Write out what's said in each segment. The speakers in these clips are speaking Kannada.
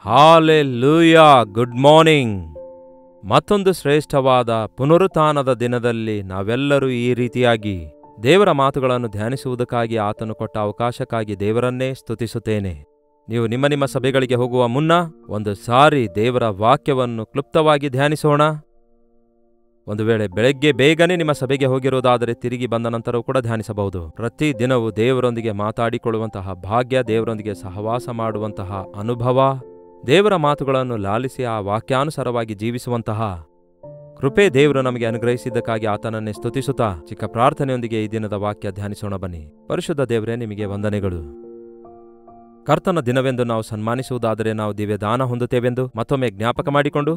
Hallelujah, good morning. ಮತ್ತೊಂದು ಶ್ರೇಷ್ಠವಾದ ಪುನರುತ್ಥಾನದ ದಿನದಲ್ಲಿ ನಾವೆಲ್ಲರೂ ಈ ರೀತಿಯಾಗಿ ದೇವರ ಮಾತುಗಳನ್ನು ಧ್ಯಾನಿಸುವುದಕ್ಕಾಗಿ ಆತನು ಕೊಟ್ಟ ಅವಕಾಶಕ್ಕಾಗಿ ದೇವರನ್ನೇ ಸ್ತುತಿಸುತ್ತೇನೆ. ನೀವು ನಿಮ್ಮ ನಿಮ್ಮ ಸಭೆಗಳಿಗೆ ಹೋಗುವ ಮುನ್ನ ಒಂದು ಸಾರಿ ದೇವರ ವಾಕ್ಯವನ್ನು ಕ್ಲುಪ್ತವಾಗಿ ಧ್ಯಾನಿಸೋಣ. ಒಂದು ವೇಳೆ ಬೆಳಗ್ಗೆ ಬೇಗನೆ ನಿಮ್ಮ ಸಭೆಗೆ ಹೋಗಿರುವುದಾದರೆ ತಿರುಗಿ ಬಂದ ನಂತರವೂ ಕೂಡ ಧ್ಯಾನಿಸಬಹುದು. ಪ್ರತಿ ದಿನವೂ ದೇವರೊಂದಿಗೆ ಮಾತಾಡಿಕೊಳ್ಳುವಂತಹ ಭಾಗ್ಯ, ದೇವರೊಂದಿಗೆ ಸಹವಾಸ ಮಾಡುವಂತಹ ಅನುಭವ, ದೇವರ ಮಾತುಗಳನ್ನು ಲಾಲಿಸಿ ಆ ವಾಕ್ಯಾನುಸಾರವಾಗಿ ಜೀವಿಸುವಂತಹ ಕೃಪೆ ದೇವರು ನಮಗೆ ಅನುಗ್ರಹಿಸಿದ್ದಕ್ಕಾಗಿ ಆತನನ್ನೇ ಸ್ತುತಿಸುತ್ತಾ ಚಿಕ್ಕ ಪ್ರಾರ್ಥನೆಯೊಂದಿಗೆ ಈ ದಿನದ ವಾಕ್ಯ ಧ್ಯಾನಿಸೋಣ ಬನ್ನಿ. ಪರಿಶುದ್ಧ ದೇವರೇ, ನಿಮಗೆ ವಂದನೆಗಳು. ಕರ್ತನ ದಿನವೆಂದು ನಾವು ಸನ್ಮಾನಿಸುವುದಾದರೆ ನಾವು ದಿವ್ಯ ದಾನ ಹೊಂದುತ್ತೇವೆಂದು ಮತ್ತೊಮ್ಮೆ ಜ್ಞಾಪಕ ಮಾಡಿಕೊಂಡು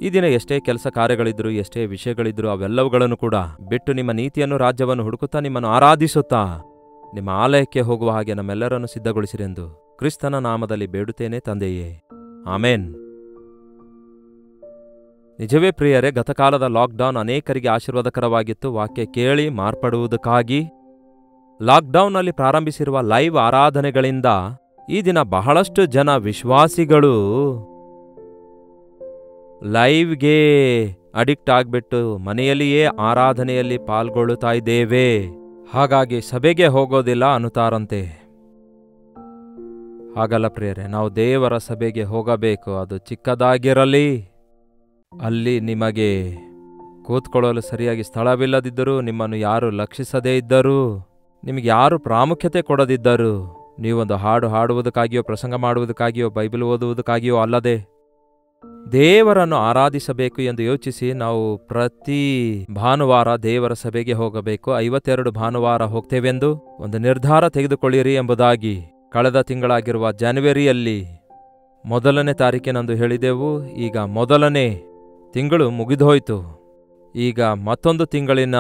ಈ ದಿನ ಎಷ್ಟೇ ಕೆಲಸ ಕಾರ್ಯಗಳಿದ್ರು, ಎಷ್ಟೇ ವಿಷಯಗಳಿದ್ರು ಅವೆಲ್ಲವುಗಳನ್ನು ಕೂಡ ಬಿಟ್ಟು ನಿಮ್ಮ ನೀತಿಯನ್ನು, ರಾಜ್ಯವನ್ನು ಹುಡುಕುತ್ತಾ ನಿಮ್ಮನ್ನು ಆರಾಧಿಸುತ್ತಾ ನಿಮ್ಮ ಆಲಯಕ್ಕೆ ಹೋಗುವ ಹಾಗೆ ನಮ್ಮೆಲ್ಲರನ್ನು ಸಿದ್ಧಗೊಳಿಸಿರೆಂದು ಕ್ರಿಸ್ತನ ನಾಮದಲ್ಲಿ ಬೇಡುತ್ತೇನೆ ತಂದೆಯೇ, ಆಮೇನ್. ನಿಜವೇ ಪ್ರಿಯರೇ, ಗತಕಾಲದ ಲಾಕ್ಡೌನ್ ಅನೇಕರಿಗೆ ಆಶೀರ್ವಾದಕರವಾಗಿತ್ತು. ವಾಕ್ಯ ಕೇಳಿ ಮಾರ್ಪಡುವುದಕ್ಕಾಗಿ ಲಾಕ್ಡೌನ್ನಲ್ಲಿ ಪ್ರಾರಂಭಿಸಿರುವ ಲೈವ್ ಆರಾಧನೆಗಳಿಂದ ಈ ದಿನ ಬಹಳಷ್ಟು ಜನ ವಿಶ್ವಾಸಿಗಳು ಲೈವ್ಗೆ ಅಡಿಕ್ಟ್ ಆಗ್ಬಿಟ್ಟು ಮನೆಯಲ್ಲಿಯೇ ಆರಾಧನೆಯಲ್ಲಿ ಪಾಲ್ಗೊಳ್ಳುತ್ತಾ ಇದ್ದೇವೆ, ಹಾಗಾಗಿ ಸಭೆಗೆ ಹೋಗೋದಿಲ್ಲ ಅನ್ನುತ್ತಾರಂತೆ. ಹಾಗಲ್ಲ ಪ್ರಿಯರೇ, ನಾವು ದೇವರ ಸಭೆಗೆ ಹೋಗಬೇಕು. ಅದು ಚಿಕ್ಕದಾಗಿರಲಿ, ಅಲ್ಲಿ ನಿಮಗೆ ಕೂತ್ಕೊಳ್ಳಲು ಸರಿಯಾಗಿ ಸ್ಥಳವಿಲ್ಲದಿದ್ದರೂ, ನಿಮ್ಮನ್ನು ಯಾರು ಲಕ್ಷಿಸದೇ ಇದ್ದರೂ, ನಿಮಗೆ ಯಾರು ಪ್ರಾಮುಖ್ಯತೆ ಕೊಡದಿದ್ದರೂ, ನೀವೊಂದು ಹಾಡು ಹಾಡುವುದಕ್ಕಾಗಿಯೋ, ಪ್ರಸಂಗ ಮಾಡುವುದಕ್ಕಾಗಿಯೋ, ಬೈಬಲ್ ಓದುವುದಕ್ಕಾಗಿಯೋ ಅಲ್ಲದೆ ದೇವರನ್ನು ಆರಾಧಿಸಬೇಕು ಎಂದು ಯೋಚಿಸಿ ನಾವು ಪ್ರತಿ ಭಾನುವಾರ ದೇವರ ಸಭೆಗೆ ಹೋಗಬೇಕು. 52 ಭಾನುವಾರ ಹೋಗ್ತೇವೆಂದು ಒಂದು ನಿರ್ಧಾರ ತೆಗೆದುಕೊಳ್ಳಿರಿ ಎಂಬುದಾಗಿ ಕಳೆದ ತಿಂಗಳಾಗಿರುವ ಜನವರಿಯಲ್ಲಿ 1ನೇ ತಾರೀಕಿನಂದು ಹೇಳಿದೆವು. ಈಗ 1ನೇ ತಿಂಗಳು ಮುಗಿದೋಯ್ತು. ಈಗ ಮತ್ತೊಂದು ತಿಂಗಳಿನ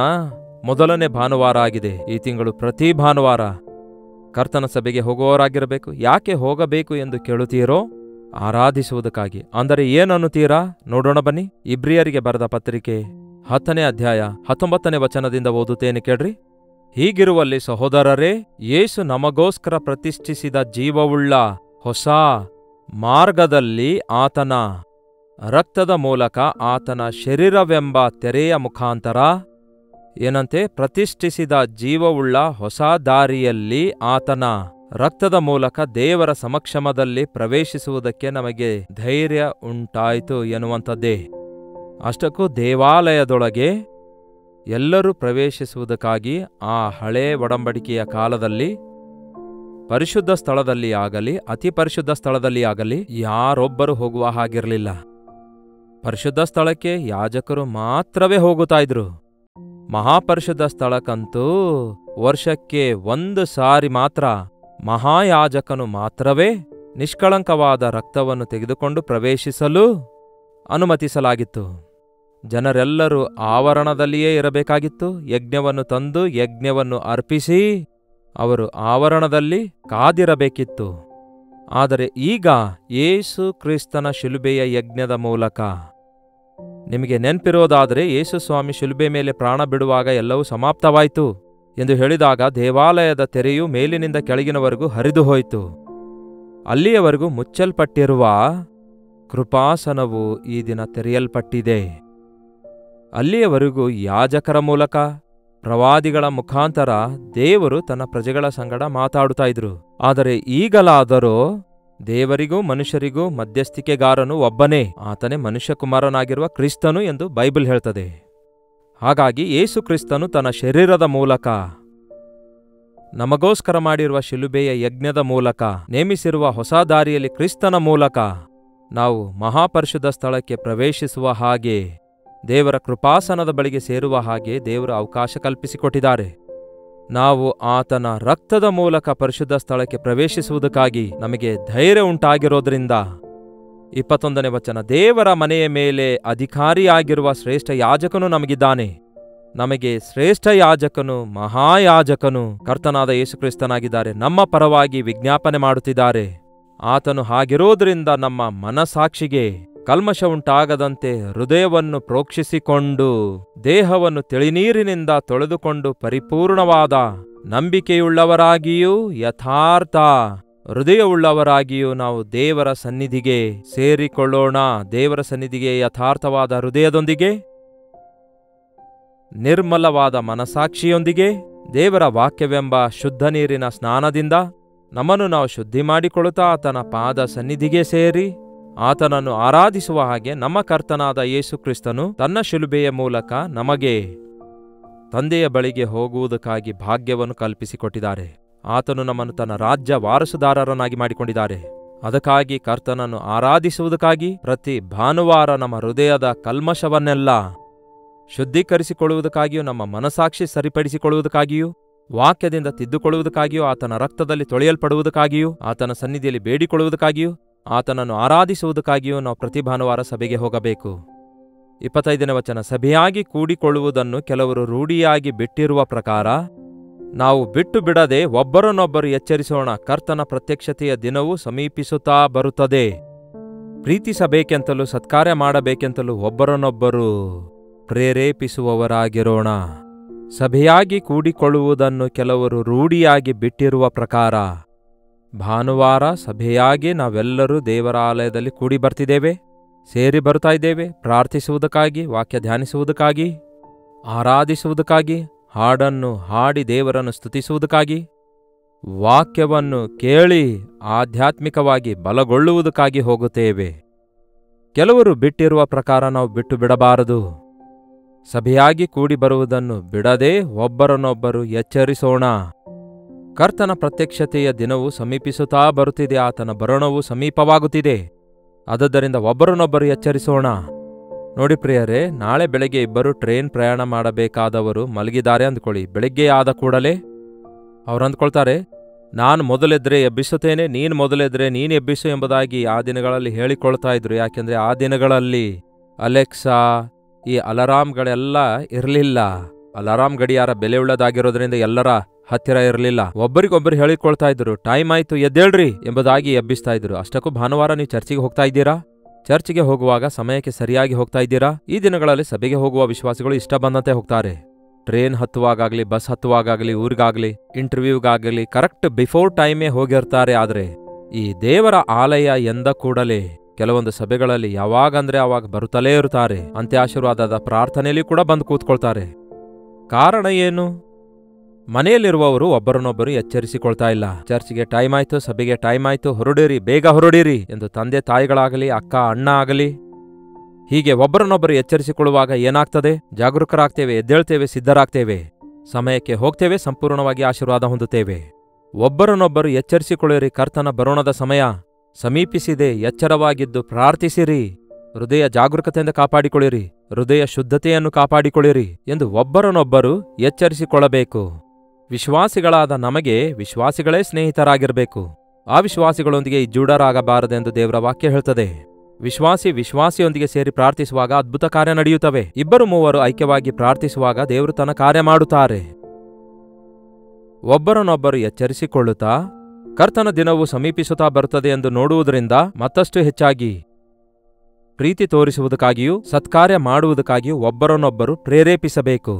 1ನೇ ಭಾನುವಾರ ಆಗಿದೆ. ಈ ತಿಂಗಳು ಪ್ರತಿ ಭಾನುವಾರ ಕರ್ತನ ಸಭೆಗೆ ಹೋಗುವವರಾಗಿರಬೇಕು. ಯಾಕೆ ಹೋಗಬೇಕು ಎಂದು ಕೇಳುತ್ತೀರೋ? ಆರಾಧಿಸುವುದಕ್ಕಾಗಿ. ಅಂದರೆ ಏನನ್ನುತ್ತೀರಾ? ನೋಡೋಣ ಬನ್ನಿ. ಇಬ್ರಿಯರಿಗೆ ಬರೆದ ಪತ್ರಿಕೆ 10ನೇ ಅಧ್ಯಾಯ 19ನೇ ವಚನದಿಂದ ಓದುತ್ತೇನೆ, ಕೇಳ್ರಿ. ಹೀಗಿರುವಲ್ಲಿ ಸಹೋದರರೇ, ಯೇಸು ನಮಗೋಸ್ಕರ ಪ್ರತಿಷ್ಠಿಸಿದ ಜೀವವುಳ್ಳ ಹೊಸ ಮಾರ್ಗದಲ್ಲಿ ಆತನ ರಕ್ತದ ಮೂಲಕ, ಆತನ ಶರೀರವೆಂಬ ತೆರೆಯ ಮುಖಾಂತರ, ಏನಂತೆ? ಪ್ರತಿಷ್ಠಿಸಿದ ಜೀವವುಳ್ಳ ಹೊಸ ದಾರಿಯಲ್ಲಿ ಆತನ ರಕ್ತದ ಮೂಲಕ ದೇವರ ಸಮಕ್ಷಮದಲ್ಲಿ ಪ್ರವೇಶಿಸುವುದಕ್ಕೆ ನಮಗೆ ಧೈರ್ಯ ಉಂಟಾಯಿತು ಎನ್ನುವಂಥದ್ದೇ. ಅಷ್ಟಕ್ಕೂ ದೇವಾಲಯದೊಳಗೆ ಎಲ್ಲರೂ ಪ್ರವೇಶಿಸುವುದಕ್ಕಾಗಿ ಆ ಹಳೇ ಒಡಂಬಡಿಕೆಯ ಕಾಲದಲ್ಲಿ ಪರಿಶುದ್ಧ ಸ್ಥಳದಲ್ಲಿ ಆಗಲಿ, ಅತಿ ಪರಿಶುದ್ಧ ಸ್ಥಳದಲ್ಲಿ ಆಗಲಿ ಯಾರೊಬ್ಬರು ಹೋಗುವ ಹಾಗಿರಲಿಲ್ಲ. ಪರಿಶುದ್ಧ ಸ್ಥಳಕ್ಕೆ ಯಾಜಕರು ಮಾತ್ರವೇ ಹೋಗುತ್ತಾ ಇದ್ರು. ಮಹಾಪರಿಶುದ್ಧ ಸ್ಥಳಕ್ಕಂತೂ ವರ್ಷಕ್ಕೆ 1 ಸಾರಿ ಮಾತ್ರ ಮಹಾಯಾಜಕನು ಮಾತ್ರವೇ ನಿಷ್ಕಳಂಕವಾದ ರಕ್ತವನ್ನು ತೆಗೆದುಕೊಂಡು ಪ್ರವೇಶಿಸಲು ಅನುಮತಿಸಲಾಗಿತ್ತು. ಜನರೆಲ್ಲರೂ ಆವರಣದಲ್ಲಿಯೇ ಇರಬೇಕಾಗಿತ್ತು. ಯಜ್ಞವನ್ನು ತಂದು ಯಜ್ಞವನ್ನು ಅರ್ಪಿಸಿ ಅವರು ಆವರಣದಲ್ಲಿ ಕಾದಿರಬೇಕಿತ್ತು. ಆದರೆ ಈಗ ಯೇಸು ಕ್ರಿಸ್ತನ ಶಿಲುಬೆಯ ಯಜ್ಞದ ಮೂಲಕ, ನಿಮಗೆ ನೆನಪಿರೋದಾದರೆ ಯೇಸು ಸ್ವಾಮಿ ಶಿಲುಬೆ ಮೇಲೆ ಪ್ರಾಣ ಬಿಡುವಾಗ ಎಲ್ಲವೂ ಸಮಾಪ್ತವಾಯಿತು ಎಂದು ಹೇಳಿದಾಗ ದೇವಾಲಯದ ತೆರೆಯು ಮೇಲಿನಿಂದ ಕೆಳಗಿನವರೆಗೂ ಹರಿದು ಹೋಯಿತು. ಅಲ್ಲಿಯವರೆಗೂ ಮುಚ್ಚಲ್ಪಟ್ಟಿರುವ ಕೃಪಾಸನವು ಈ ದಿನ ತೆರೆಯಲ್ಪಟ್ಟಿದೆ. ಅಲ್ಲಿಯವರೆಗೂ ಯಾಜಕರ ಮೂಲಕ, ಪ್ರವಾದಿಗಳ ಮುಖಾಂತರ ದೇವರು ತನ್ನ ಪ್ರಜೆಗಳ ಸಂಗಡ ಮಾತಾಡುತ್ತಾ ಇದ್ರು. ಆದರೆ ಈಗಲಾದರೋ ದೇವರಿಗೂ ಮನುಷ್ಯರಿಗೂ ಮಧ್ಯಸ್ಥಿಕೆಗಾರನು ಒಬ್ಬನೇ, ಆತನೇ ಮನುಷ್ಯಕುಮಾರನಾಗಿರುವ ಕ್ರಿಸ್ತನು ಎಂದು ಬೈಬಲ್ ಹೇಳ್ತದೆ. ಹಾಗಾಗಿ ಯೇಸು ಕ್ರಿಸ್ತನು ತನ್ನ ಶರೀರದ ಮೂಲಕ, ನಮಗೋಸ್ಕರ ಮಾಡಿರುವ ಶಿಲುಬೆಯ ಯಜ್ಞದ ಮೂಲಕ, ನೇಮಿಸಿರುವ ಹೊಸ ದಾರಿಯಲ್ಲಿ ಕ್ರಿಸ್ತನ ಮೂಲಕ ನಾವು ಮಹಾಪರಿಶುದ್ಧ ಸ್ಥಳಕ್ಕೆ ಪ್ರವೇಶಿಸುವ ಹಾಗೆ, ದೇವರ ಕೃಪಾಸನದ ಬಳಿಗೆ ಸೇರುವ ಹಾಗೆ ದೇವರು ಅವಕಾಶ ಕಲ್ಪಿಸಿಕೊಟ್ಟಿದ್ದಾರೆ. ನಾವು ಆತನ ರಕ್ತದ ಮೂಲಕ ಪರಿಶುದ್ಧ ಸ್ಥಳಕ್ಕೆ ಪ್ರವೇಶಿಸುವುದಕ್ಕಾಗಿ ನಮಗೆ ಧೈರ್ಯ ಉಂಟಾಗಿರೋದ್ರಿಂದ 21ನೇ ವಚನ, ದೇವರ ಮನೆಯ ಮೇಲೆ ಅಧಿಕಾರಿಯಾಗಿರುವ ಶ್ರೇಷ್ಠ ಯಾಜಕನು ನಮಗಿದ್ದಾನೆ. ನಮಗೆ ಶ್ರೇಷ್ಠ ಯಾಜಕನು, ಮಹಾಯಾಜಕನು ಕರ್ತನಾದ ಯೇಸುಕ್ರಿಸ್ತನಾಗಿದ್ದಾರೆ. ನಮ್ಮ ಪರವಾಗಿ ವಿಜ್ಞಾಪನೆ ಮಾಡುತ್ತಿದ್ದಾರೆ. ಆತನು ಹಾಗಿರೋದ್ರಿಂದ ನಮ್ಮ ಮನಸಾಕ್ಷಿಗೆ ಕಲ್ಮಶ ಉಂಟಾಗದಂತೆ ಹೃದಯವನ್ನು ಪ್ರೋಕ್ಷಿಸಿಕೊಂಡು, ದೇಹವನ್ನು ತಿಳಿನೀರಿನಿಂದ ತೊಳೆದುಕೊಂಡು ಪರಿಪೂರ್ಣವಾದ ನಂಬಿಕೆಯುಳ್ಳವರಾಗಿಯೂ ಯಥಾರ್ಥ ಹೃದಯವುಳ್ಳವರಾಗಿಯೂ ನಾವು ದೇವರ ಸನ್ನಿಧಿಗೆ ಸೇರಿಕೊಳ್ಳೋಣ. ದೇವರ ಸನ್ನಿಧಿಗೆ ಯಥಾರ್ಥವಾದ ಹೃದಯದೊಂದಿಗೆ, ನಿರ್ಮಲವಾದ ಮನಸಾಕ್ಷಿಯೊಂದಿಗೆ, ದೇವರ ವಾಕ್ಯವೆಂಬ ಶುದ್ಧ ನೀರಿನ ಸ್ನಾನದಿಂದ ನಮ್ಮನ್ನು ನಾವು ಶುದ್ಧಿ ಮಾಡಿಕೊಳ್ಳುತ್ತಾ ಆತನ ಪಾದ ಸನ್ನಿಧಿಗೆ ಸೇರಿ ಆತನನ್ನು ಆರಾಧಿಸುವ ಹಾಗೆ ನಮ್ಮ ಕರ್ತನಾದ ಯೇಸು ಕ್ರಿಸ್ತನು ತನ್ನ ಶಿಲುಬೆಯ ಮೂಲಕ ನಮಗೆ ತಂದೆಯ ಬಳಿಗೆ ಹೋಗುವುದಕ್ಕಾಗಿ ಭಾಗ್ಯವನ್ನು ಕಲ್ಪಿಸಿಕೊಟ್ಟಿದ್ದಾರೆ. ಆತನು ನಮ್ಮನ್ನು ತನ್ನ ರಾಜ್ಯ ವಾರಸುದಾರರನ್ನಾಗಿ ಮಾಡಿಕೊಂಡಿದ್ದಾರೆ. ಅದಕ್ಕಾಗಿ ಕರ್ತನನ್ನು ಆರಾಧಿಸುವುದಕ್ಕಾಗಿ ಪ್ರತಿ ಭಾನುವಾರ ನಮ್ಮ ಹೃದಯದ ಕಲ್ಮಶವನ್ನೆಲ್ಲ ಶುದ್ಧೀಕರಿಸಿಕೊಳ್ಳುವುದಕ್ಕಾಗಿಯೂ, ನಮ್ಮ ಮನಸಾಕ್ಷಿ ಸರಿಪಡಿಸಿಕೊಳ್ಳುವುದಕ್ಕಾಗಿಯೂ, ವಾಕ್ಯದಿಂದ ತಿದ್ದುಕೊಳ್ಳುವುದಕ್ಕಾಗಿಯೂ, ಆತನ ರಕ್ತದಲ್ಲಿ ತೊಳೆಯಲ್ಪಡುವುದಕ್ಕಾಗಿಯೂ, ಆತನ ಸನ್ನಿಧಿಯಲ್ಲಿ ಬೇಡಿಕೊಳ್ಳುವುದಕ್ಕಾಗಿಯೂ, ಆತನನ್ನು ಆರಾಧಿಸುವುದಕ್ಕಾಗಿಯೂ ನಾವು ಪ್ರತಿ ಭಾನುವಾರ ಸಭೆಗೆ ಹೋಗಬೇಕು. 25ನೇ ವಚನ, ಸಭೆಯಾಗಿ ಕೂಡಿಕೊಳ್ಳುವುದನ್ನು ಕೆಲವರು ರೂಢಿಯಾಗಿ ಬಿಟ್ಟಿರುವ ಪ್ರಕಾರ ನಾವು ಬಿಟ್ಟು ಬಿಡದೆ ಒಬ್ಬರನ್ನೊಬ್ಬರು ಎಚ್ಚರಿಸೋಣ. ಕರ್ತನ ಪ್ರತ್ಯಕ್ಷತೆಯ ದಿನವು ಸಮೀಪಿಸುತ್ತಾ ಬರುತ್ತದೆ. ಪ್ರೀತಿಸಬೇಕೆಂತಲೂ ಸತ್ಕಾರ್ಯ ಮಾಡಬೇಕೆಂತಲೂ ಒಬ್ಬರನ್ನೊಬ್ಬರು ಪ್ರೇರೇಪಿಸುವವರಾಗಿರೋಣ. ಸಭೆಯಾಗಿ ಕೂಡಿಕೊಳ್ಳುವುದನ್ನು ಕೆಲವರು ರೂಢಿಯಾಗಿ ಬಿಟ್ಟಿರುವ ಪ್ರಕಾರ ಭಾನುವಾರ ಸಭೆಯಾಗಿ ನಾವೆಲ್ಲರೂ ದೇವರ ಆಲಯದಲ್ಲಿ ಕೂಡಿ ಬರ್ತಿದ್ದೇವೆ, ಸೇರಿ ಬರ್ತಾ ಇದ್ದೇವೆ. ಪ್ರಾರ್ಥಿಸುವುದಕ್ಕಾಗಿ, ವಾಕ್ಯ ಧ್ಯಾನಿಸುವುದಕ್ಕಾಗಿ, ಆರಾಧಿಸುವುದಕ್ಕಾಗಿ, ಹಾಡನ್ನು ಹಾಡಿ ದೇವರನ್ನು ಸ್ತುತಿಸುವುದಕ್ಕಾಗಿ, ವಾಕ್ಯವನ್ನು ಕೇಳಿ ಆಧ್ಯಾತ್ಮಿಕವಾಗಿ ಬಲಗೊಳ್ಳುವುದಕ್ಕಾಗಿ ಹೋಗುತ್ತೇವೆ. ಕೆಲವರು ಬಿಟ್ಟಿರುವ ಪ್ರಕಾರ ನಾವು ಬಿಟ್ಟು ಬಿಡಬಾರದು. ಸಭೆಯಾಗಿ ಕೂಡಿ ಬರುವುದನ್ನು ಬಿಡದೆ ಒಬ್ಬರನ್ನೊಬ್ಬರು ಎಚ್ಚರಿಸೋಣ. ಕರ್ತನ ಪ್ರತ್ಯಕ್ಷತೆಯ ದಿನವು ಸಮೀಪಿಸುತ್ತಾ ಬರುತ್ತಿದೆ. ಆತನ ಬರೋಣವು ಸಮೀಪವಾಗುತ್ತಿದೆ. ಆದುದರಿಂದ ಒಬ್ಬರನ್ನೊಬ್ಬರು ಎಚ್ಚರಿಸೋಣ. ನೋಡಿ ಪ್ರಿಯರೇ, ನಾಳೆ ಬೆಳಗ್ಗೆ ಇಬ್ಬರು ಟ್ರೈನ್ ಪ್ರಯಾಣ ಮಾಡಬೇಕಾದವರು ಮಲಗಿದ್ದಾರೆ ಅಂದ್ಕೊಳ್ಳಿ. ಬೆಳಗ್ಗೆ ಆದ ಕೂಡಲೇ ಅವ್ರು ಅಂದ್ಕೊಳ್ತಾರೆ, ನಾನು ಮೊದಲೆದ್ರೆ ಎಬ್ಬಿಸುತ್ತೇನೆ, ನೀನು ಮೊದಲೆದ್ರೆ ನೀನು ಎಬ್ಬಿಸು ಎಂಬುದಾಗಿ ಆ ದಿನಗಳಲ್ಲಿ ಹೇಳಿಕೊಳ್ತಾ ಇದ್ರು. ಯಾಕೆಂದರೆ ಆ ದಿನಗಳಲ್ಲಿ ಅಲೆಕ್ಸಾ, ಈ ಅಲಾರಾಮ್ಗಳೆಲ್ಲ ಇರಲಿಲ್ಲ. ಅಲಾರಾಮ್ ಗಡಿಯಾರ ಬೆಲೆ ಉಳ್ಳದಾಗಿರೋದ್ರಿಂದ ಎಲ್ಲರ ಹತ್ತಿರ ಇರಲಿಲ್ಲ. ಒಬ್ಬರಿಗೊಬ್ಬರು ಹೇಳಿಕೊಳ್ತಾ ಇದ್ರು, ಟೈಮ್ ಆಯ್ತು ಎದ್ದೇಳ್ರಿ ಎಂಬುದಾಗಿ ಎಬ್ಬಿಸ್ತಾ ಇದ್ರು. ಅಷ್ಟಕ್ಕೂ ಭಾನುವಾರ ನೀವು ಚರ್ಚಿಗೆ ಹೋಗ್ತಾ ಇದ್ದೀರಾ? ಚರ್ಚ್ಗೆ ಹೋಗುವಾಗ ಸಮಯಕ್ಕೆ ಸರಿಯಾಗಿ ಹೋಗ್ತಾ ಇದ್ದೀರಾ? ಈ ದಿನಗಳಲ್ಲಿ ಸಭೆಗೆ ಹೋಗುವ ವಿಶ್ವಾಸಿಗಳು ಇಷ್ಟ ಬಂದಂತೆ ಹೋಗ್ತಾರೆ. ಟ್ರೈನ್ ಹತ್ತುವಾಗಲಿ, ಬಸ್ ಹತ್ತುವಾಗಲಿ, ಊರಿಗಾಗಲಿ, ಇಂಟರ್ವ್ಯೂಗಾಗಲಿ ಕರೆಕ್ಟ್ ಬಿಫೋರ್ ಟೈಮೇ ಹೋಗಿರ್ತಾರೆ. ಆದರೆ ಈ ದೇವರ ಆಲಯ ಎಂದ ಕೂಡಲೇ ಕೆಲವೊಂದು ಸಭೆಗಳಲ್ಲಿ ಯಾವಾಗಂದ್ರೆ ಆವಾಗ ಬರುತ್ತಲೇ ಇರುತ್ತಾರೆ. ಅಂತ್ಯಾಶೀರ್ವಾದದ ಪ್ರಾರ್ಥನೆಯಲ್ಲಿ ಕೂಡ ಬಂದು ಕೂತ್ಕೊಳ್ತಾರೆ. ಕಾರಣ ಏನು? ಮನೆಯಲ್ಲಿರುವವರು ಒಬ್ಬರನ್ನೊಬ್ಬರು ಎಚ್ಚರಿಸಿಕೊಳ್ತಾ ಇಲ್ಲ. ಚರ್ಚ್ಗೆ ಟೈಮ್ ಆಯ್ತು, ಸಭೆಗೆ ಟೈಮ್ ಆಯ್ತು, ಹೊರಡಿರಿ, ಬೇಗ ಹೊರಡಿರಿ ಎಂದು ತಂದೆ ತಾಯಿಗಳಾಗಲಿ, ಅಕ್ಕ ಅಣ್ಣ ಆಗಲಿ ಹೀಗೆ ಒಬ್ಬರನ್ನೊಬ್ಬರು ಎಚ್ಚರಿಸಿಕೊಳ್ಳುವಾಗ ಏನಾಗ್ತದೆ? ಜಾಗರೂಕರಾಗ್ತೇವೆ, ಎದ್ದೇಳ್ತೇವೆ, ಸಿದ್ಧರಾಗ್ತೇವೆ, ಸಮಯಕ್ಕೆ ಹೋಗ್ತೇವೆ, ಸಂಪೂರ್ಣವಾಗಿ ಆಶೀರ್ವಾದ ಹೊಂದುತ್ತೇವೆ. ಒಬ್ಬರನ್ನೊಬ್ಬರು ಎಚ್ಚರಿಸಿಕೊಳ್ಳಿರಿ, ಕರ್ತನ ಬರೋಣದ ಸಮಯ ಸಮೀಪಿಸಿದೆ, ಎಚ್ಚರವಾಗಿದ್ದು ಪ್ರಾರ್ಥಿಸಿರಿ, ಹೃದಯ ಜಾಗರೂಕತೆಯಿಂದ ಕಾಪಾಡಿಕೊಳ್ಳಿರಿ, ಹೃದಯ ಶುದ್ಧತೆಯನ್ನು ಕಾಪಾಡಿಕೊಳ್ಳಿರಿ ಎಂದು ಒಬ್ಬರನ್ನೊಬ್ಬರು ಎಚ್ಚರಿಸಿಕೊಳ್ಳಬೇಕು. ವಿಶ್ವಾಸಿಗಳಾದ ನಮಗೆ ವಿಶ್ವಾಸಿಗಳೇ ಸ್ನೇಹಿತರಾಗಿರಬೇಕು. ಆ ವಿಶ್ವಾಸಿಗಳೊಂದಿಗೆ ಇಜ್ಜೂಡರಾಗಬಾರದೆಂದು ದೇವರ ವಾಕ್ಯ ಹೇಳ್ತದೆ. ವಿಶ್ವಾಸಿಯೊಂದಿಗೆ ಸೇರಿ ಪ್ರಾರ್ಥಿಸುವಾಗ ಅದ್ಭುತ ಕಾರ್ಯ ನಡೆಯುತ್ತವೆ. ಇಬ್ಬರು ಮೂವರು ಐಕ್ಯವಾಗಿ ಪ್ರಾರ್ಥಿಸುವಾಗ ದೇವರು ತನ್ನ ಕಾರ್ಯ ಮಾಡುತ್ತಾರೆ. ಒಬ್ಬರನ್ನೊಬ್ಬರು ಎಚ್ಚರಿಸಿಕೊಳ್ಳುತ್ತಾ ಕರ್ತನ ದಿನವು ಸಮೀಪಿಸುತ್ತಾ ಬರುತ್ತದೆ ಎಂದು ನೋಡುವುದರಿಂದ ಮತ್ತಷ್ಟು ಹೆಚ್ಚಾಗಿ ಪ್ರೀತಿ ತೋರಿಸುವುದಕ್ಕಾಗಿಯೂ ಸತ್ಕಾರ್ಯ ಮಾಡುವುದಕ್ಕಾಗಿಯೂ ಒಬ್ಬರನ್ನೊಬ್ಬರು ಪ್ರೇರೇಪಿಸಬೇಕು.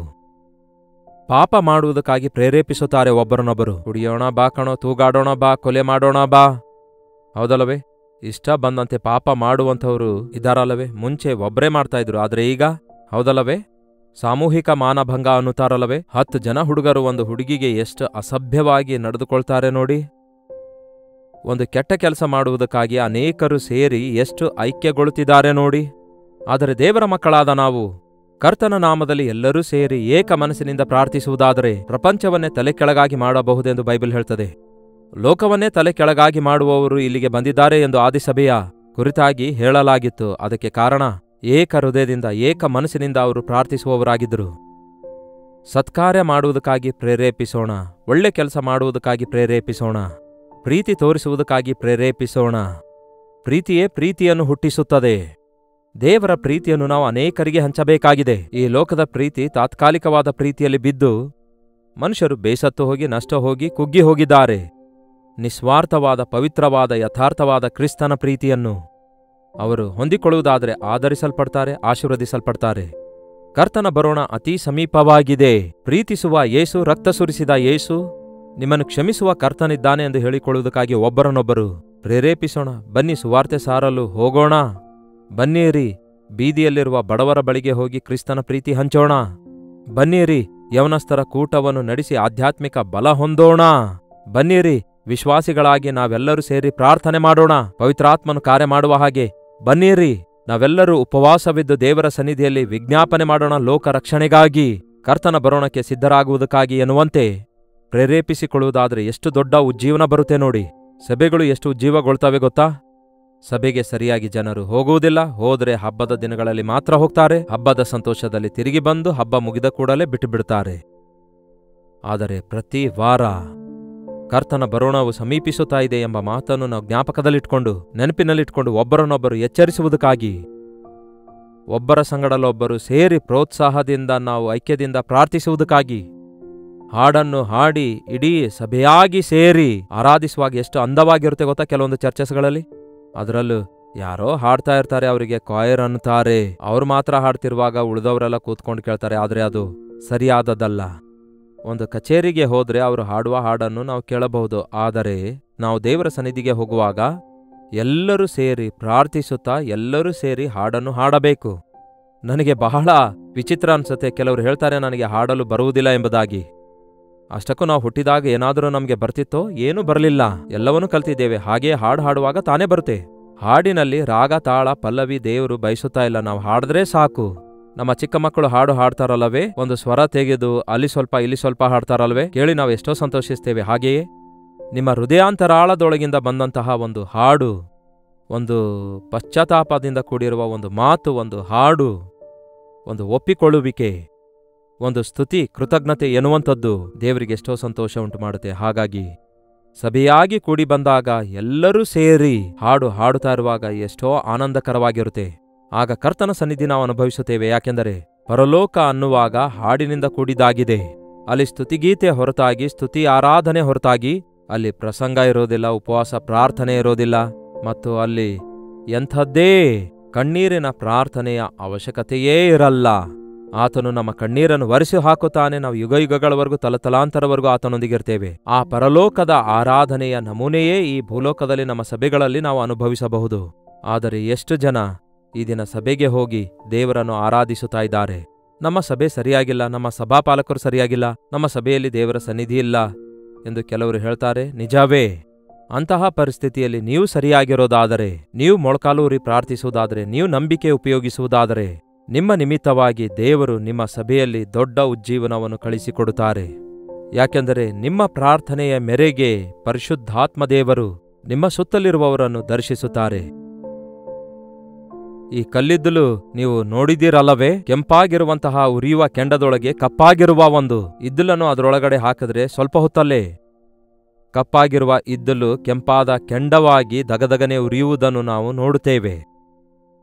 ಪಾಪ ಮಾಡುವುದಕ್ಕಾಗಿ ಪ್ರೇರೇಪಿಸುತ್ತಾರೆ ಒಬ್ಬರನ್ನೊಬ್ಬರು. ಕುಡಿಯೋಣ ಬಾ ಕಣೋ, ತೂಗಾಡೋಣ ಬಾ, ಕೊಲೆ ಮಾಡೋಣ ಬಾ, ಹೌದಲ್ಲವೇ? ಇಷ್ಟ ಬಂದಂತೆ ಪಾಪ ಮಾಡುವಂಥವರು ಇದ್ದಾರಲ್ಲವೇ? ಮುಂಚೆ ಒಬ್ಬರೇ ಮಾಡ್ತಾ ಇದ್ರು, ಆದರೆ ಈಗ ಹೌದಲ್ಲವೇ? ಸಾಮೂಹಿಕ ಮಾನಭಂಗ ಅನ್ನುತ್ತಾರಲ್ಲವೇ? 10 ಜನ ಹುಡುಗರು ಒಂದು ಹುಡುಗಿಗೆ ಎಷ್ಟು ಅಸಭ್ಯವಾಗಿ ನಡೆದುಕೊಳ್ತಾರೆ ನೋಡಿ. ಒಂದು ಕೆಟ್ಟ ಕೆಲಸ ಮಾಡುವುದಕ್ಕಾಗಿ ಅನೇಕರು ಸೇರಿ ಎಷ್ಟು ಐಕ್ಯಗೊಳ್ಳುತ್ತಿದ್ದಾರೆ ನೋಡಿ. ಆದರೆ ದೇವರ ಮಕ್ಕಳಾದ ನಾವು ಕರ್ತನ ನಾಮದಲ್ಲಿ ಎಲ್ಲರೂ ಸೇರಿ ಏಕ ಮನಸ್ಸಿನಿಂದ ಪ್ರಾರ್ಥಿಸುವುದಾದರೆ ಪ್ರಪಂಚವನ್ನೇ ತಲೆ ಕೆಳಗಾಗಿ ಮಾಡಬಹುದೆಂದು ಬೈಬಲ್ ಹೇಳ್ತದೆ. ಲೋಕವನ್ನೇ ತಲೆ ಕೆಳಗಾಗಿ ಮಾಡುವವರು ಇಲ್ಲಿಗೆ ಬಂದಿದ್ದಾರೆ ಎಂದು ಆದಿಸಭೆಯ ಕುರಿತಾಗಿ ಹೇಳಲಾಗಿತ್ತು. ಅದಕ್ಕೆ ಕಾರಣ ಏಕ ಹೃದಯದಿಂದ, ಏಕ ಮನಸ್ಸಿನಿಂದ ಅವರು ಪ್ರಾರ್ಥಿಸುವವರಾಗಿದ್ದರು. ಸತ್ಕಾರ್ಯ ಮಾಡುವುದಕ್ಕಾಗಿ ಪ್ರೇರೇಪಿಸೋಣ, ಒಳ್ಳೆ ಕೆಲಸ ಮಾಡುವುದಕ್ಕಾಗಿ ಪ್ರೇರೇಪಿಸೋಣ, ಪ್ರೀತಿ ತೋರಿಸುವುದಕ್ಕಾಗಿ ಪ್ರೇರೇಪಿಸೋಣ. ಪ್ರೀತಿಯೇ ಪ್ರೀತಿಯನ್ನು ಹುಟ್ಟಿಸುತ್ತದೆ. ದೇವರ ಪ್ರೀತಿಯನ್ನು ನಾವು ಅನೇಕರಿಗೆ ಹಂಚಬೇಕಾಗಿದೆ. ಈ ಲೋಕದ ಪ್ರೀತಿ ತಾತ್ಕಾಲಿಕವಾದ ಪ್ರೀತಿಯಲ್ಲಿ ಬಿದ್ದು ಮನುಷ್ಯರು ಬೇಸತ್ತು ಹೋಗಿ, ನಷ್ಟ ಹೋಗಿ, ಕುಗ್ಗಿ ಹೋಗಿದ್ದಾರೆ. ನಿಸ್ವಾರ್ಥವಾದ, ಪವಿತ್ರವಾದ, ಯಥಾರ್ಥವಾದ ಕ್ರಿಸ್ತನ ಪ್ರೀತಿಯನ್ನು ಅವರು ಹೊಂದಿಕೊಳ್ಳುವುದಾದರೆ ಆಧರಿಸಲ್ಪಡ್ತಾರೆ, ಆಶೀರ್ವದಿಸಲ್ಪಡ್ತಾರೆ. ಕರ್ತನ ಬರೋಣ ಅತಿ ಸಮೀಪವಾಗಿದೆ. ಪ್ರೀತಿಸುವ ಯೇಸು, ರಕ್ತ ಸುರಿಸಿದ ಯೇಸು ನಿಮ್ಮನ್ನು ಕ್ಷಮಿಸುವ ಕರ್ತನಿದ್ದಾನೆ ಎಂದು ಹೇಳಿಕೊಳ್ಳುವುದಕ್ಕಾಗಿ ಒಬ್ಬರನ್ನೊಬ್ಬರು ಪ್ರೇರೇಪಿಸೋಣ. ಬನ್ನಿ, ಸುವಾರ್ತೆ ಸಾರಲು ಹೋಗೋಣ. ಬನ್ನಿರಿ, ಬೀದಿಯಲ್ಲಿರುವ ಬಡವರ ಬಳಿಗೆ ಹೋಗಿ ಕ್ರಿಸ್ತನ ಪ್ರೀತಿ ಹಂಚೋಣ. ಬನ್ನಿರಿ, ಯವನಸ್ಥರ ಕೂಟವನ್ನು ನಡೆಸಿ ಆಧ್ಯಾತ್ಮಿಕ ಬಲ ಹೊಂದೋಣ. ಬನ್ನಿರಿ, ವಿಶ್ವಾಸಿಗಳಾಗಿ ನಾವೆಲ್ಲರೂ ಸೇರಿ ಪ್ರಾರ್ಥನೆ ಮಾಡೋಣ, ಪವಿತ್ರಾತ್ಮನು ಕಾರ್ಯ ಮಾಡುವ ಹಾಗೆ. ಬನ್ನಿರಿ, ನಾವೆಲ್ಲರೂ ಉಪವಾಸವಿದ್ದು ದೇವರ ಸನ್ನಿಧಿಯಲ್ಲಿ ವಿಜ್ಞಾಪನೆ ಮಾಡೋಣ, ಲೋಕ ರಕ್ಷಣೆಗಾಗಿ, ಕರ್ತನ ಬರೋಣಕ್ಕೆ ಸಿದ್ಧರಾಗುವುದಕ್ಕಾಗಿ ಎನ್ನುವಂತೆ ಪ್ರೇರೇಪಿಸಿಕೊಳ್ಳುವುದಾದರೆ ಎಷ್ಟು ದೊಡ್ಡ ಉಜ್ಜೀವನ ಬರುತ್ತೆ ನೋಡಿ. ಸಭೆಗಳು ಎಷ್ಟು ಉಜ್ಜೀವಗೊಳ್ತವೆ ಗೊತ್ತಾ? ಸಭೆಗೆ ಸರಿಯಾಗಿ ಜನರು ಹೋಗುವುದಿಲ್ಲ. ಹೋದರೆ ಹಬ್ಬದ ದಿನಗಳಲ್ಲಿ ಮಾತ್ರ ಹೋಗ್ತಾರೆ. ಹಬ್ಬದ ಸಂತೋಷದಲ್ಲಿ ತಿರುಗಿ ಬಂದು ಹಬ್ಬ ಮುಗಿದ ಕೂಡಲೇ ಬಿಟ್ಟುಬಿಡ್ತಾರೆ. ಆದರೆ ಪ್ರತಿ ವಾರ ಕರ್ತನ ಬರೋಣವು ಸಮೀಪಿಸುತ್ತಾ ಇದೆ ಎಂಬ ಮಾತನ್ನು ನಾವು ಜ್ಞಾಪಕದಲ್ಲಿಟ್ಕೊಂಡು, ನೆನಪಿನಲ್ಲಿಟ್ಕೊಂಡು ಒಬ್ಬರನ್ನೊಬ್ಬರು ಎಚ್ಚರಿಸುವುದಕ್ಕಾಗಿ, ಒಬ್ಬರ ಸಂಗಡಲೊಬ್ಬರು ಸೇರಿ ಪ್ರೋತ್ಸಾಹದಿಂದ ನಾವು ಐಕ್ಯದಿಂದ ಪ್ರಾರ್ಥಿಸುವುದಕ್ಕಾಗಿ, ಹಾಡನ್ನು ಹಾಡಿ ಇಡೀ ಸಭೆಯಾಗಿ ಸೇರಿ ಆರಾಧಿಸುವಾಗ ಎಷ್ಟು ಅಂದವಾಗಿರುತ್ತೆ ಗೊತ್ತಾ? ಕೆಲವೊಂದು ಚರ್ಚಸ್ಗಳಲ್ಲಿ ಅದರಲ್ಲೂ ಯಾರೋ ಹಾಡ್ತಾ ಇರ್ತಾರೆ, ಅವರಿಗೆ ಕಾಯರ್ ಅನ್ನುತ್ತಾರೆ. ಅವ್ರು ಮಾತ್ರ ಹಾಡ್ತಿರುವಾಗ ಉಳಿದವರೆಲ್ಲ ಕೂತ್ಕೊಂಡು ಕೇಳ್ತಾರೆ. ಆದರೆ ಅದು ಸರಿಯಾದದ್ದಲ್ಲ. ಒಂದು ಕಚೇರಿಗೆ ಹೋದ್ರೆ ಅವರು ಹಾಡುವ ಹಾಡನ್ನು ನಾವು ಕೇಳಬಹುದು. ಆದರೆ ನಾವು ದೇವರ ಸನ್ನಿಧಿಗೆ ಹೋಗುವಾಗ ಎಲ್ಲರೂ ಸೇರಿ ಪ್ರಾರ್ಥಿಸುತ್ತಾ ಎಲ್ಲರೂ ಸೇರಿ ಹಾಡನ್ನು ಹಾಡಬೇಕು. ನನಗೆ ಬಹಳ ವಿಚಿತ್ರ ಅನ್ಸುತ್ತೆ, ಕೆಲವರು ಹೇಳ್ತಾರೆ ನನಗೆ ಹಾಡಲು ಬರುವುದಿಲ್ಲ ಎಂಬುದಾಗಿ. ಅಷ್ಟಕ್ಕೂ ನಾವು ಹುಟ್ಟಿದಾಗ ಏನಾದರೂ ನಮಗೆ ಬರ್ತಿತ್ತೋ? ಏನೂ ಬರಲಿಲ್ಲ, ಎಲ್ಲವನ್ನೂ ಕಲ್ತಿದ್ದೇವೆ. ಹಾಗೇ ಹಾಡು ಹಾಡುವಾಗ ತಾನೇ ಬರುತ್ತೆ. ಹಾಡಿನಲ್ಲಿ ರಾಗ, ತಾಳ, ಪಲ್ಲವಿ ದೇವರು ಬಯಸುತ್ತಾ ಇಲ್ಲ, ನಾವು ಹಾಡಿದ್ರೆ ಸಾಕು. ನಮ್ಮ ಚಿಕ್ಕ ಮಕ್ಕಳು ಹಾಡು ಹಾಡ್ತಾರಲ್ಲವೇ, ಒಂದು ಸ್ವರ ತೆಗೆದು ಅಲ್ಲಿ ಸ್ವಲ್ಪ ಇಲ್ಲಿ ಸ್ವಲ್ಪ ಹಾಡ್ತಾರಲ್ವೇ, ಕೇಳಿ ನಾವು ಎಷ್ಟೋ ಸಂತೋಷಿಸ್ತೇವೆ. ಹಾಗೆಯೇ ನಿಮ್ಮ ಹೃದಯಾಂತರಾಳದೊಳಗಿಂದ ಬಂದಂತಹ ಒಂದು ಹಾಡು, ಒಂದು ಪಶ್ಚಾತ್ತಾಪದಿಂದ ಕೂಡಿರುವ ಒಂದು ಮಾತು, ಒಂದು ಹಾಡು, ಒಂದು ಒಪ್ಪಿಕೊಳ್ಳುವಿಕೆ, ಒಂದು ಸ್ತುತಿ, ಕೃತಜ್ಞತೆ ಎನ್ನುವಂಥದ್ದು ದೇವರಿಗೆ ಎಷ್ಟೋ ಸಂತೋಷ ಉಂಟು ಮಾಡುತ್ತೆ. ಹಾಗಾಗಿ ಸಭೆಯಾಗಿ ಕೂಡಿ ಬಂದಾಗ ಎಲ್ಲರೂ ಸೇರಿ ಹಾಡು ಹಾಡುತ್ತಾ ಇರುವಾಗ ಎಷ್ಟೋ ಆನಂದಕರವಾಗಿರುತ್ತೆ. ಆಗ ಕರ್ತನ ಸನ್ನಿಧಿ ನಾವು ಅನುಭವಿಸುತ್ತೇವೆ. ಯಾಕೆಂದರೆ ಪರಲೋಕ ಅನ್ನುವಾಗ ಹಾಡಿನಿಂದ ಕೂಡಿದಾಗಿದೆ. ಅಲ್ಲಿ ಸ್ತುತಿಗೀತೆ ಹೊರತಾಗಿ, ಸ್ತುತಿ ಆರಾಧನೆ ಹೊರತಾಗಿ ಅಲ್ಲಿ ಪ್ರಸಂಗ ಇರೋದಿಲ್ಲ, ಉಪವಾಸ ಪ್ರಾರ್ಥನೆ ಇರೋದಿಲ್ಲ, ಮತ್ತು ಅಲ್ಲಿ ಎಂಥದ್ದೇ ಕಣ್ಣೀರಿನ ಪ್ರಾರ್ಥನೆಯ ಅವಶ್ಯಕತೆಯೇ ಇರಲ್ಲ. ಆತನು ನಮ್ಮ ಕಣ್ಣೀರನ್ನು ಒರೆಸಿ ಹಾಕುತ್ತಾನೆ. ನಾವು ಯುಗಯುಗಗಳವರೆಗೂ, ತಲತಲಾಂತರವರೆಗೂ ಆತನೊಂದಿಗಿರ್ತೇವೆ. ಆ ಪರಲೋಕದ ಆರಾಧನೆಯ ನಮೂನೆಯೇ ಈ ಭೂಲೋಕದಲ್ಲಿ ನಮ್ಮ ಸಭೆಗಳಲ್ಲಿ ನಾವು ಅನುಭವಿಸಬಹುದು. ಆದರೆ ಎಷ್ಟು ಜನ ಈ ದಿನ ಸಭೆಗೆ ಹೋಗಿ ದೇವರನ್ನು ಆರಾಧಿಸುತ್ತಾ ಇದ್ದಾರೆ? ನಮ್ಮ ಸಭೆ ಸರಿಯಾಗಿಲ್ಲ, ನಮ್ಮ ಸಭಾಪಾಲಕರು ಸರಿಯಾಗಿಲ್ಲ, ನಮ್ಮ ಸಭೆಯಲ್ಲಿ ದೇವರ ಸನ್ನಿಧಿ ಇಲ್ಲ ಎಂದು ಕೆಲವರು ಹೇಳ್ತಾರೆ. ನಿಜವೇ? ಅಂತಹ ಪರಿಸ್ಥಿತಿಯಲ್ಲಿ ನೀವು ಸರಿಯಾಗಿರೋದಾದರೆ, ನೀವು ಮೊಳಕಾಲೂರಿ ಪ್ರಾರ್ಥಿಸುವುದಾದರೆ, ನೀವು ನಂಬಿಕೆ ಉಪಯೋಗಿಸುವುದಾದರೆ, ನಿಮ್ಮ ನಿಮಿತ್ತವಾಗಿ ದೇವರು ನಿಮ್ಮ ಸಭೆಯಲ್ಲಿ ದೊಡ್ಡ ಉಜ್ಜೀವನವನ್ನು ಕಳಿಸಿಕೊಡುತ್ತಾರೆ. ಯಾಕೆಂದರೆ ನಿಮ್ಮ ಪ್ರಾರ್ಥನೆಯ ಮೇರೆಗೆ ಪರಿಶುದ್ಧಾತ್ಮ ದೇವರು ನಿಮ್ಮ ಸುತ್ತಲಿರುವವರನ್ನು ದರ್ಶಿಸುತ್ತಾರೆ. ಈ ಕಲ್ಲಿದ್ದಲು ನೀವು ನೋಡಿದಿರಲ್ಲವೇ? ಕೆಂಪಾಗಿರುವಂತಹ ಉರಿಯುವ ಕೆಂಡದೊಳಗೆ ಕಪ್ಪಾಗಿರುವ ಒಂದು ಇದ್ದಲನ್ನು ಅದರೊಳಗಡೆ ಹಾಕಿದ್ರೆ ಸ್ವಲ್ಪ ಹೊತ್ತಲ್ಲೇ ಕಪ್ಪಾಗಿರುವ ಇದ್ದಲು ಕೆಂಪಾದ ಕೆಂಡವಾಗಿ ದಗದಗನೆ ಉರಿಯುವುದನ್ನು ನಾವು ನೋಡುತ್ತೇವೆ.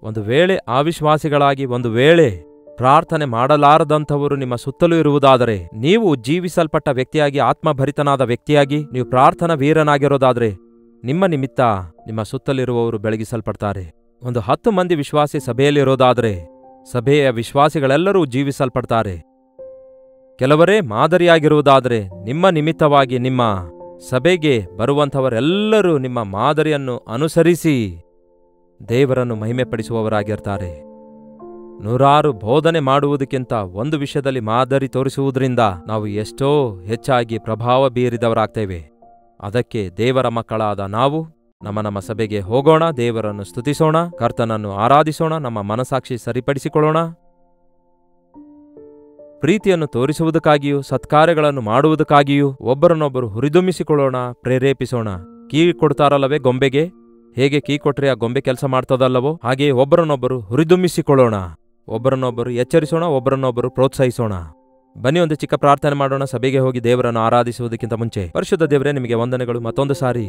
ಒಂದು ವೇಳೆ ಅವಿಶ್ವಾಸಿಗಳಾಗಿ, ಒಂದು ವೇಳೆ ಪ್ರಾರ್ಥನೆ ಮಾಡಲಾರದಂಥವರು ನಿಮ್ಮ ಸುತ್ತಲೂ ಇರುವುದಾದರೆ, ನೀವು ಜೀವಿಸಲ್ಪಟ್ಟ ವ್ಯಕ್ತಿಯಾಗಿ, ಆತ್ಮಭರಿತನಾದ ವ್ಯಕ್ತಿಯಾಗಿ, ನೀವು ಪ್ರಾರ್ಥನಾ ವೀರನಾಗಿರೋದಾದರೆ, ನಿಮ್ಮ ನಿಮಿತ್ತ ನಿಮ್ಮ ಸುತ್ತಲಿರುವವರು ಬೆಳಗಿಸಲ್ಪಡ್ತಾರೆ. ಒಂದು 10 ಮಂದಿ ವಿಶ್ವಾಸಿ ಸಭೆಯಲ್ಲಿರೋದಾದರೆ, ಸಭೆಯ ವಿಶ್ವಾಸಿಗಳೆಲ್ಲರೂ ಜೀವಿಸಲ್ಪಡ್ತಾರೆ. ಕೆಲವರೇ ಮಾದರಿಯಾಗಿರುವುದಾದರೆ, ನಿಮ್ಮ ನಿಮಿತ್ತವಾಗಿ ನಿಮ್ಮ ಸಭೆಗೆ ಬರುವಂಥವರೆಲ್ಲರೂ ನಿಮ್ಮ ಮಾದರಿಯನ್ನು ಅನುಸರಿಸಿ ದೇವರನ್ನು ಮಹಿಮೆಪಡಿಸುವವರಾಗಿರ್ತಾರೆ. ನೂರಾರು ಬೋಧನೆ ಮಾಡುವುದಕ್ಕಿಂತ ಒಂದು ವಿಷಯದಲ್ಲಿ ಮಾದರಿ ತೋರಿಸುವುದರಿಂದ ನಾವು ಎಷ್ಟೋ ಹೆಚ್ಚಾಗಿ ಪ್ರಭಾವ ಬೀರಿದವರಾಗ್ತೇವೆ. ಅದಕ್ಕೆ ದೇವರ ಮಕ್ಕಳಾದ ನಾವು ನಮ್ಮ ಸಭೆಗೆ ಹೋಗೋಣ, ದೇವರನ್ನು ಸ್ತುತಿಸೋಣ, ಕರ್ತನನ್ನು ಆರಾಧಿಸೋಣ, ನಮ್ಮ ಮನಸಾಕ್ಷಿ ಸರಿಪಡಿಸಿಕೊಳ್ಳೋಣ. ಪ್ರೀತಿಯನ್ನು ತೋರಿಸುವುದಕ್ಕಾಗಿಯೂ ಸತ್ಕಾರ್ಯಗಳನ್ನು ಮಾಡುವುದಕ್ಕಾಗಿಯೂ ಒಬ್ಬರನ್ನೊಬ್ಬರು ಹುರಿದುಂಬಿಸಿಕೊಳ್ಳೋಣ, ಪ್ರೇರೇಪಿಸೋಣ. ಕೀ ಕೊಡ್ತಾರಲ್ಲವೇ ಗೊಂಬೆಗೆ, ಹೇಗೆ ಕೀ ಕೊಟ್ರೆ ಆ ಗೊಂಬೆ ಕೆಲಸ ಮಾಡ್ತದಲ್ಲವೋ ಹಾಗೆಯೇ ಒಬ್ಬರನ್ನೊಬ್ಬರು ಹುರಿದುಂಬಿಸಿಕೊಳ್ಳೋಣ, ಒಬ್ಬರನ್ನೊಬ್ಬರು ಎಚ್ಚರಿಸೋಣ, ಒಬ್ಬರನ್ನೊಬ್ಬರು ಪ್ರೋತ್ಸಾಹಿಸೋಣ. ಬನ್ನಿ, ಒಂದು ಚಿಕ್ಕ ಪ್ರಾರ್ಥನೆ ಮಾಡೋಣ. ಸಭೆಗೆ ಹೋಗಿ ದೇವರನ್ನು ಆರಾಧಿಸುವುದಕ್ಕಿಂತ ಮುಂಚೆ, ಪರಿಶುದ್ಧ ದೇವರೇ, ನಿಮಗೆ ವಂದನೆಗಳು. ಮತ್ತೊಂದು ಸಾರಿ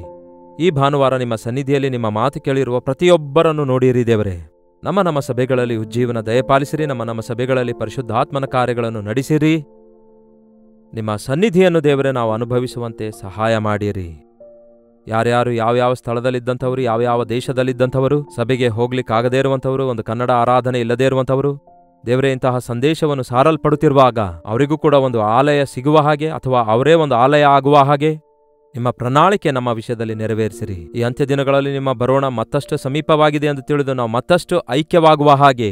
ಈ ಭಾನುವಾರ ನಿಮ್ಮ ಸನ್ನಿಧಿಯಲ್ಲಿ ನಿಮ್ಮ ಮಾತು ಕೇಳಿರುವ ಪ್ರತಿಯೊಬ್ಬರನ್ನು ನೋಡಿರಿ ದೇವರೇ. ನಮ್ಮ ಸಭೆಗಳಲ್ಲಿ ಉಜ್ಜೀವನ ದಯಪಾಲಿಸಿರಿ. ನಮ್ಮ ಸಭೆಗಳಲ್ಲಿ ಪರಿಶುದ್ಧಾತ್ಮನ ಕಾರ್ಯಗಳನ್ನು ನಡೆಸಿರಿ. ನಿಮ್ಮ ಸನ್ನಿಧಿಯನ್ನು ದೇವರೇ ನಾವು ಅನುಭವಿಸುವಂತೆ ಸಹಾಯ ಮಾಡಿರಿ. ಯಾರ್ಯಾರು ಯಾವ್ಯಾವ ಸ್ಥಳದಲ್ಲಿದ್ದಂಥವರು, ಯಾವ್ಯಾವ ದೇಶದಲ್ಲಿದ್ದಂಥವರು, ಸಭೆಗೆ ಹೋಗ್ಲಿಕ್ಕಾಗದೇ ಇರುವಂಥವರು, ಒಂದು ಕನ್ನಡ ಆರಾಧನೆ ಇಲ್ಲದೇ ಇರುವಂಥವರು, ದೇವರೇ, ಇಂತಹ ಸಂದೇಶವನ್ನು ಸಾರಲ್ಪಡುತ್ತಿರುವಾಗ ಅವರಿಗೂ ಕೂಡ ಒಂದು ಆಲಯ ಸಿಗುವ ಹಾಗೆ ಅಥವಾ ಅವರೇ ಒಂದು ಆಲಯ ಆಗುವ ಹಾಗೆ ನಿಮ್ಮ ಪ್ರಣಾಳಿಕೆ ನಮ್ಮ ವಿಷಯದಲ್ಲಿ ನೆರವೇರಿಸಿರಿ. ಈ ಅಂತ್ಯ ದಿನಗಳಲ್ಲಿ ನಿಮ್ಮ ಬರೋಣ ಮತ್ತಷ್ಟು ಸಮೀಪವಾಗಿದೆ ಎಂದು ತಿಳಿದು ನಾವು ಮತ್ತಷ್ಟು ಐಕ್ಯವಾಗುವ ಹಾಗೆ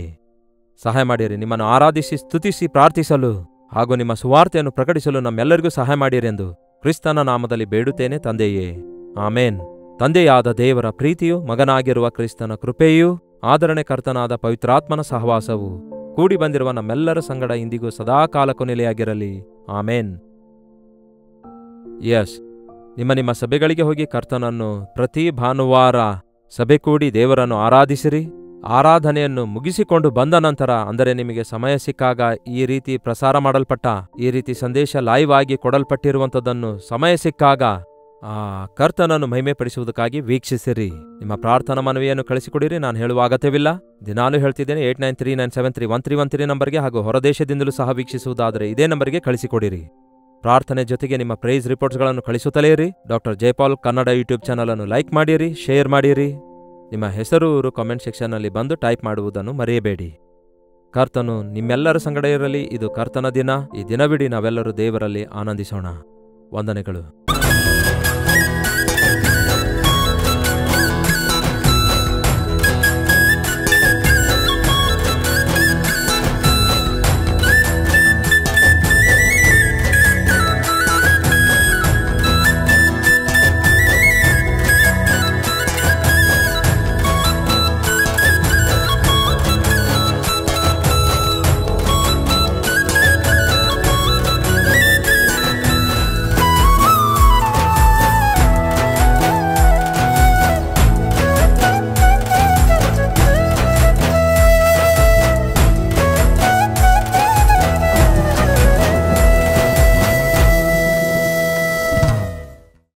ಸಹಾಯ ಮಾಡಿರಿ. ನಿಮ್ಮನ್ನು ಆರಾಧಿಸಿ ಸ್ತುತಿಸಿ ಪ್ರಾರ್ಥಿಸಲು ಹಾಗೂ ನಿಮ್ಮ ಸುವಾರ್ತೆಯನ್ನು ಪ್ರಕಟಿಸಲು ನಮ್ಮೆಲ್ಲರಿಗೂ ಸಹಾಯ ಮಾಡಿರೆಂದು ಕ್ರಿಸ್ತನ ನಾಮದಲ್ಲಿ ಬೇಡುತ್ತೇನೆ ತಂದೆಯೇ, ಆಮೇನ್. ತಂದೆಯಾದ ದೇವರ ಪ್ರೀತಿಯು, ಮಗನಾಗಿರುವ ಕ್ರಿಸ್ತನ ಕೃಪೆಯೂ, ಆದರಣೆಕರ್ತನಾದ ಪವಿತ್ರಾತ್ಮನ ಸಹವಾಸವು ಕೂಡಿ ಬಂದಿರುವ ನಮ್ಮೆಲ್ಲರ ಸಂಗಡ ಇಂದಿಗೂ ಸದಾಕಾಲಕ್ಕೂ ನೆಲೆಯಾಗಿರಲಿ. ಆಮೇನ್. ಯಸ್, ನಿಮ್ಮ ಸಭೆಗಳಿಗೆ ಹೋಗಿ ಕರ್ತನನ್ನು ಪ್ರತಿ ಭಾನುವಾರ ಸಭೆ ಕೂಡಿ ದೇವರನ್ನು ಆರಾಧಿಸಿರಿ. ಆರಾಧನೆಯನ್ನು ಮುಗಿಸಿಕೊಂಡು ಬಂದ ನಂತರ, ಅಂದರೆ ನಿಮಗೆ ಸಮಯ ಸಿಕ್ಕಾಗ ಈ ರೀತಿ ಪ್ರಸಾರ ಮಾಡಲ್ಪಟ್ಟ ಈ ರೀತಿ ಸಂದೇಶ ಲೈವ್ ಆಗಿ ಕೊಡಲ್ಪಟ್ಟಿರುವಂಥದ್ದನ್ನು ಸಮಯ ಸಿಕ್ಕಾಗ ಕರ್ತನನ್ನು ಮಹಿಮೆಪಡಿಸುವುದಕ್ಕಾಗಿ ವೀಕ್ಷಿಸಿರಿ. ನಿಮ್ಮ ಪ್ರಾರ್ಥನಾ ಮನವಿಯನ್ನು ಕಳಿಸಿಕೊಡಿರಿ. ನಾನು ಹೇಳುವ ಅಗತ್ಯವಿಲ್ಲ, ದಿನಾಲೂ ಹೇಳ್ತಿದ್ದೇನೆ. 8939731313 ನಂಬರ್ಗೆ ಹಾಗೂ ಹೊರದೇಶದಿಂದಲೂ ಸಹ ವೀಕ್ಷಿಸುವುದಾದರೆ ಇದೇ ನಂಬರ್ಗೆ ಕಳಿಸಿಕೊಡಿರಿ. ಪ್ರಾರ್ಥನೆ ಜೊತೆಗೆ ನಿಮ್ಮ ಪ್ರೈಸ್ ರಿಪೋರ್ಟ್ಸ್ಗಳನ್ನು ಕಳಿಸುತ್ತಲೇ ಇರಿ. ಡಾಕ್ಟರ್ ಜೈಪಾಲ್ ಕನ್ನಡ ಯೂಟ್ಯೂಬ್ ಚಾನಲನ್ನು ಲೈಕ್ ಮಾಡಿರಿ, ಶೇರ್ ಮಾಡಿರಿ. ನಿಮ್ಮ ಹೆಸರು ಊರು ಕಾಮೆಂಟ್ ಸೆಕ್ಷನ್ನಲ್ಲಿ ಬಂದು ಟೈಪ್ ಮಾಡುವುದನ್ನು ಮರೆಯಬೇಡಿ. ಕರ್ತನು ನಿಮ್ಮೆಲ್ಲರ ಸಂಗಡ ಇರಲಿ. ಇದು ಕರ್ತನ ದಿನ. ಈ ದಿನವಿಡೀ ನಾವೆಲ್ಲರೂ ದೇವರಲ್ಲಿ ಆನಂದಿಸೋಣ. ವಂದನೆಗಳು.